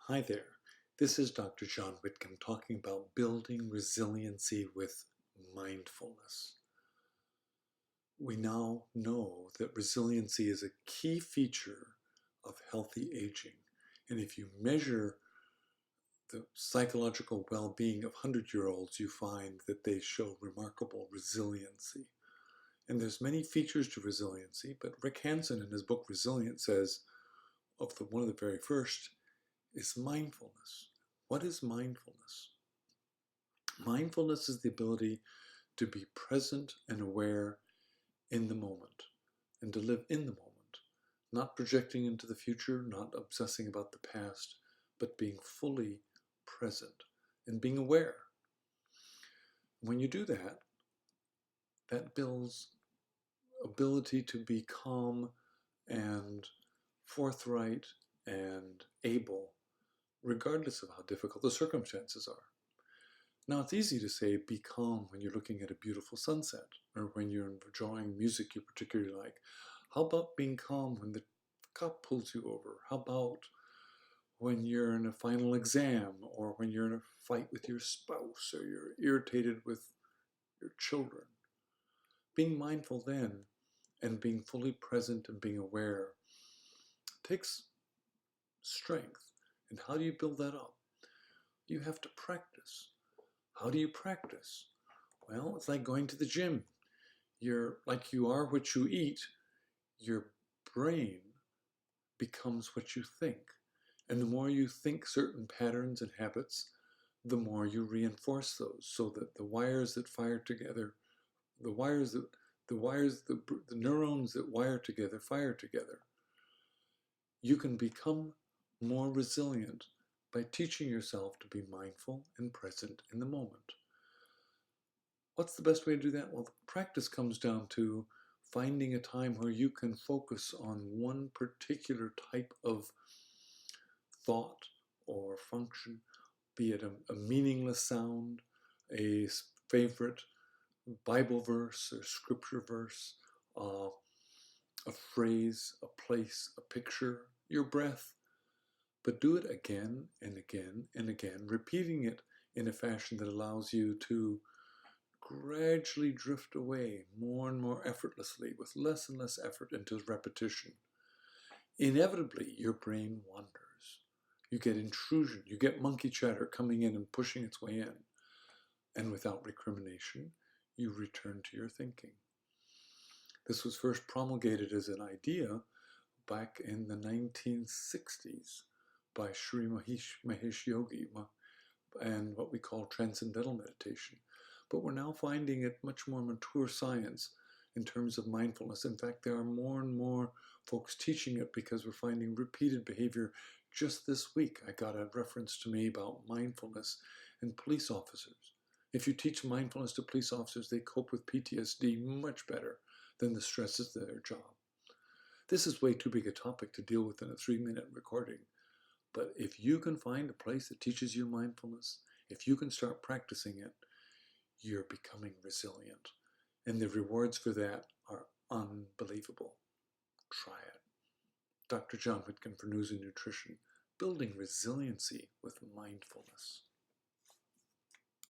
Hi there, this is Dr. John Whitcomb talking about building resiliency with mindfulness. We now know that resiliency is a key feature of healthy aging. And if you measure the psychological well-being of 100-year-olds, you find that they show remarkable resiliency. And there's many features to resiliency, but Rick Hanson in his book Resilient says one of the very first is mindfulness. What is mindfulness? Mindfulness is the ability to be present and aware in the moment and to live in the moment, not projecting into the future, not obsessing about the past, but being fully present and being aware. When you do that, that builds ability to be calm and forthright and able, regardless of how difficult the circumstances are. Now, it's easy to say be calm when you're looking at a beautiful sunset or when you're enjoying music you particularly like. How about being calm when the cop pulls you over? How about when you're in a final exam or when you're in a fight with your spouse or you're irritated with your children? Being mindful then and being fully present and being aware takes strength. And how do you build that up? You have to practice. How do you practice? Well, it's like going to the gym. You're like you are what you eat. Your brain becomes what you think. And the more you think certain patterns and habits, the more you reinforce those so that the wires that fire together, the neurons that wire together fire together. You can become more resilient by teaching yourself to be mindful and present in the moment. What's the best way to do that? Well, the practice comes down to finding a time where you can focus on one particular type of thought or function, be it a meaningless sound, a favorite Bible verse or scripture verse, a phrase, a place, a picture, your breath, but do it again and again and again, repeating it in a fashion that allows you to gradually drift away more and more effortlessly with less and less effort into repetition. Inevitably, your brain wanders. You get intrusion. You get monkey chatter coming in and pushing its way in. And without recrimination, you return to your thinking. This was first promulgated as an idea back in the 1960s by Sri Mahesh Yogi and what we call transcendental meditation. But we're now finding it much more mature science in terms of mindfulness. In fact, there are more and more folks teaching it because we're finding repeated behavior. Just this week, I got a reference to me about mindfulness in police officers. If you teach mindfulness to police officers, they cope with PTSD much better than the stresses of their job. This is way too big a topic to deal with in a 3-minute recording. But if you can find a place that teaches you mindfulness, if you can start practicing it, you're becoming resilient. And the rewards for that are unbelievable. Try it. Dr. John Whitcomb for News and Nutrition, building resiliency with mindfulness.